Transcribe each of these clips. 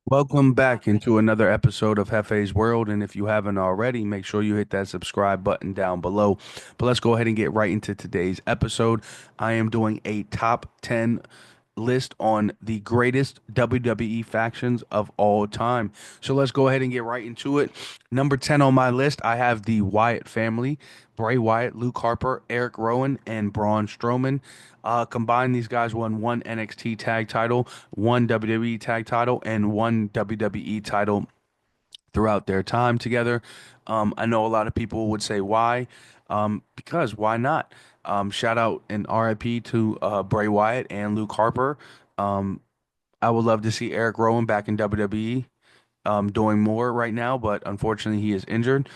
Welcome back into another episode of Hefe's World. And if you haven't already, make sure you hit that subscribe button down below. But let's go ahead and get right into today's episode. I am doing a top 10 list on the greatest WWE factions of all time. So let's go ahead and get right into it. Number 10 on my list, I have the Wyatt family: Bray Wyatt, Luke Harper, Eric Rowan, and Braun Strowman. Combined, these guys won one NXT tag title, one WWE tag title, and one WWE title throughout their time together. I know a lot of people would say why, because why not? Shout out and RIP to Bray Wyatt and Luke Harper. Um, I would love to see Eric Rowan back in WWE, doing more right now, but unfortunately he is injured.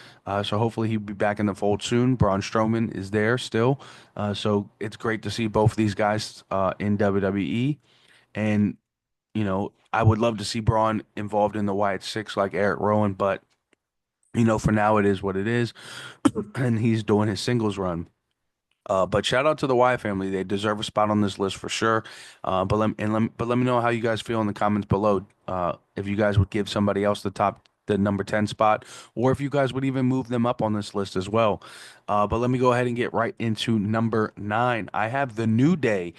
So hopefully he'll be back in the fold soon. Braun Strowman is there still. So it's great to see both of these guys in WWE. And, I would love to see Braun involved in the Wyatt Six like Eric Rowan, but, for now it is what it is. And he's doing his singles run. But shout out to the Wyatt family. They deserve a spot on this list for sure. But let me know how you guys feel in the comments below. If you guys would give somebody else the number 10 spot, or if you guys would even move them up on this list as well. But let me go ahead and get right into number 9. I have the New Day.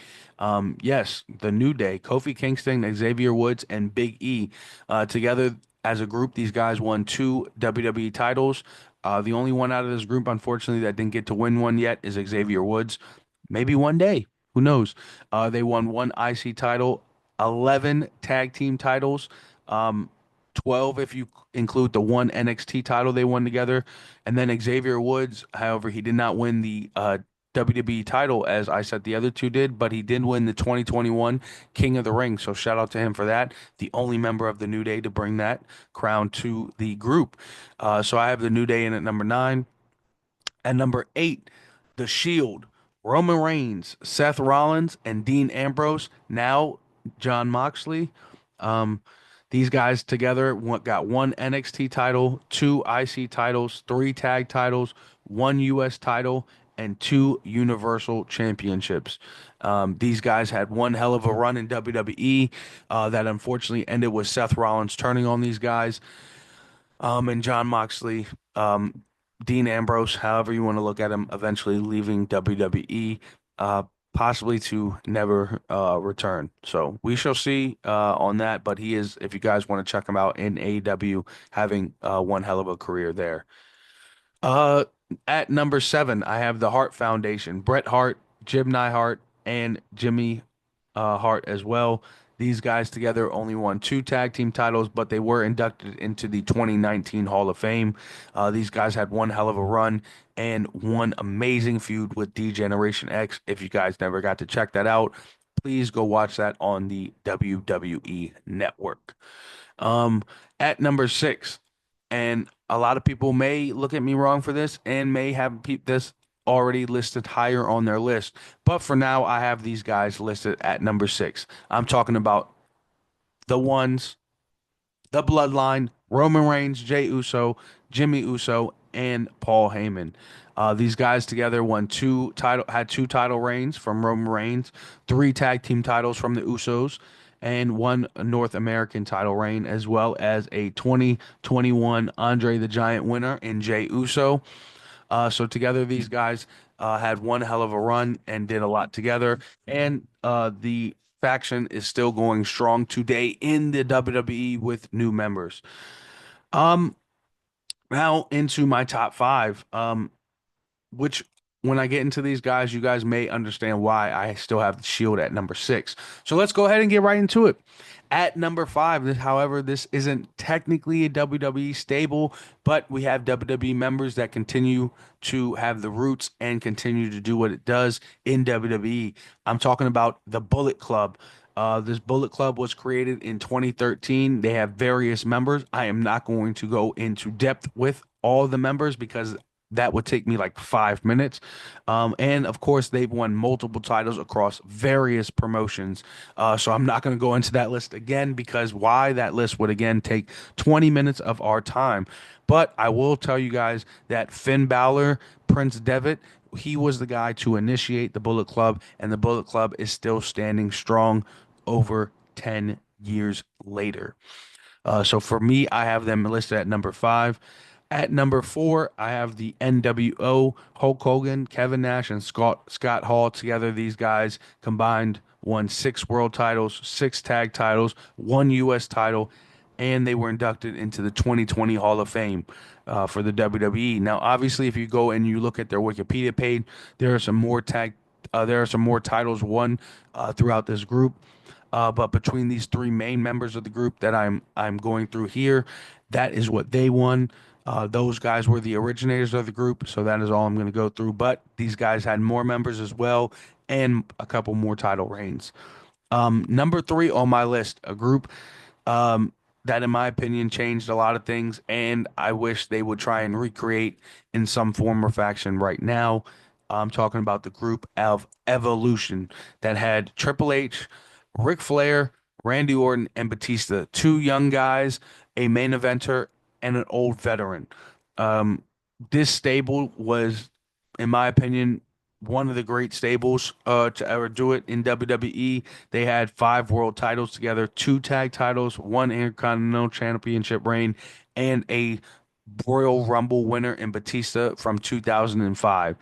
Yes, the New Day. Kofi Kingston, Xavier Woods, and Big E. Together as a group, these guys won two WWE titles. The only one out of this group, unfortunately, that didn't get to win one yet is Xavier Woods. Maybe one day. Who knows? They won one IC title, 11 tag team titles, um, 12 if you include the one NXT title they won together. And then Xavier Woods, however, he did not win the WWE title as I said the other two did, but he did win the 2021 King of the Ring. So shout out to him for that. The only member of the New Day to bring that crown to the group. So I have the New Day in at number 9. At number 8, The Shield: Roman Reigns, Seth Rollins, and Dean Ambrose. Now John Moxley. Um, these guys together got one NXT title, two IC titles, three tag titles, one US title, and two Universal Championships. These guys had one hell of a run in WWE that unfortunately ended with Seth Rollins turning on these guys, and John Moxley, Dean Ambrose, however you want to look at him, eventually leaving WWE, uh, possibly to never return. So we shall see on that. But he is, if you guys want to check him out in AEW, having one hell of a career there. Uh, at number 7, I have the Hart Foundation: Bret Hart, Jim Neidhart, and Jimmy Hart as well. These guys together only won two tag team titles, but they were inducted into the 2019 Hall of Fame. These guys had one hell of a run and one amazing feud with D-Generation X. If you guys never got to check that out, please go watch that on the WWE Network. Um, at number 6, and a lot of people may look at me wrong for this and may have this already listed higher on their list. But for now, I have these guys listed at number 6. I'm talking about the ones, the Bloodline: Roman Reigns, Jey Uso, Jimmy Uso, and Paul Heyman. These guys together had two title reigns from Roman Reigns, three tag team titles from the Usos, and one North American title reign, as well as a 2021 Andre the Giant winner in Jey Uso. So together, these guys had one hell of a run and did a lot together. And the faction is still going strong today in the WWE with new members. Um, Now into my top five. Which when I get into these guys, you guys may understand why I still have the Shield at number 6. So let's go ahead and get right into it. At number 5, however, this isn't technically a WWE stable, but we have WWE members that continue to have the roots and continue to do what it does in WWE. I'm talking about the Bullet Club. This Bullet Club was created in 2013. They have various members. I am not going to go into depth with all the members because that would take me like 5 minutes. And of course, they've won multiple titles across various promotions. So I'm not going to go into that list again because why that list would again take 20 minutes of our time. But I will tell you guys that Finn Balor, Prince Devitt, he was the guy to initiate the Bullet Club, and the Bullet Club is still standing strong over 10 years later. So for me, I have them listed at number five. At number four, I have the NWO, Hulk Hogan, Kevin Nash, and Scott Hall. Together, these guys combined won six world titles, six tag titles, one U.S. title, and they were inducted into the 2020 Hall of Fame for the WWE. Now, obviously, if you go and you look at their Wikipedia page, there are some more there are some more titles won throughout this group. But between these three main members of the group that I'm going through here, that is what they won. Those guys were the originators of the group, so that is all I'm going to go through. But these guys had more members as well, and a couple more title reigns. Number three on my list, a group um, that, in my opinion, changed a lot of things, and I wish they would try and recreate in some form or faction right now. I'm talking about the group of Evolution that had Triple H, Ric Flair, Randy Orton, and Batista, two young guys, a main eventer, and an old veteran. Um, this stable was, in my opinion, one of the great stables to ever do it in WWE. They had five world titles together, two tag titles, one Intercontinental Championship reign, and a Royal Rumble winner in Batista from 2005.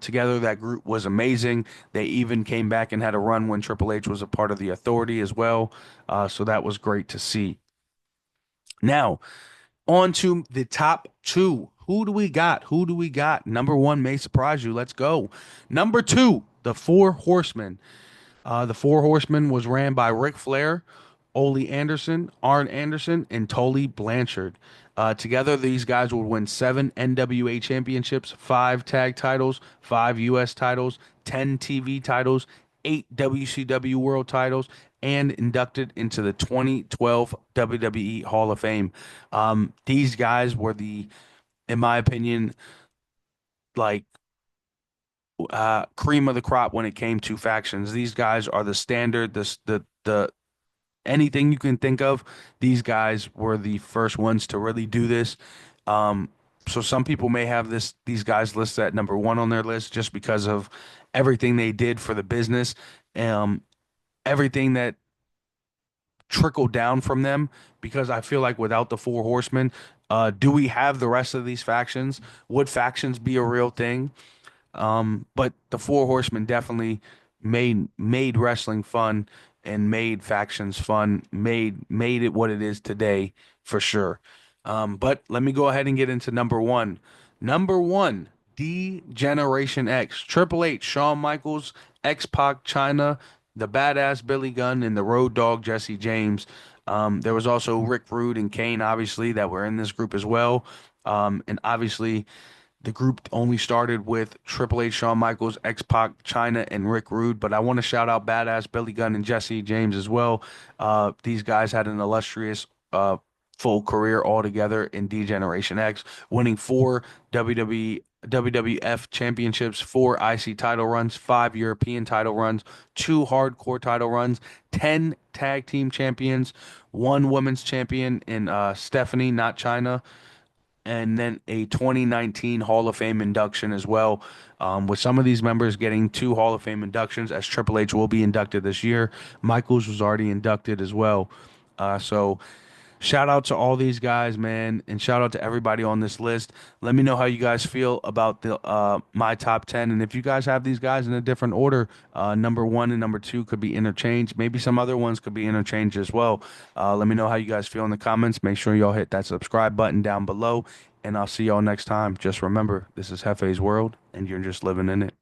Together, that group was amazing. They even came back and had a run when Triple H was a part of the Authority as well. So that was great to see. Now, on to the top two. Who do we got? Who do we got? Number one may surprise you. Let's go. Number two, the Four Horsemen. The Four Horsemen was ran by Ric Flair, Ole Anderson, Arn Anderson, and Tully Blanchard. Together, these guys would win seven NWA championships, five tag titles, five U.S. titles, 10 TV titles, eight WCW world titles, and inducted into the 2012 WWE Hall of Fame. These guys were in my opinion, like cream of the crop when it came to factions. These guys are the standard, the anything you can think of. These guys were the first ones to really do this. Um, so some people may have these guys listed at number one on their list just because of everything they did for the business, um, everything that trickled down from them. Because I feel like without the Four Horsemen, do we have the rest of these factions? Would factions be a real thing? But the Four Horsemen definitely made wrestling fun and made factions fun, made it what it is today for sure. But let me go ahead and get into number one. Number one, D Generation X, Triple H, Shawn Michaels, X-Pac, China, the Badass Billy Gunn, and the Road Dogg Jesse James. There was also Rick Rude and Kane, obviously, that were in this group as well. And obviously, the group only started with Triple H, Shawn Michaels, X-Pac, China, and Rick Rude, but I want to shout out Badass Billy Gunn and Jesse James as well. These guys had an illustrious full career altogether in D Generation X, winning four WWE WWF championships, four IC title runs, five European title runs, two hardcore title runs, 10 tag team champions, one women's champion in Stephanie, not China, and then a 2019 Hall of Fame induction as well. With some of these members getting two Hall of Fame inductions, as Triple H will be inducted this year. Michaels was already inducted as well. So shout out to all these guys, man, and shout out to everybody on this list. Let me know how you guys feel about the my top 10, and if you guys have these guys in a different order, number one and number two could be interchanged. Maybe some other ones could be interchanged as well. Let me know how you guys feel in the comments. Make sure y'all hit that subscribe button down below, and I'll see y'all next time. Just remember, this is Hefe's World, and you're just living in it.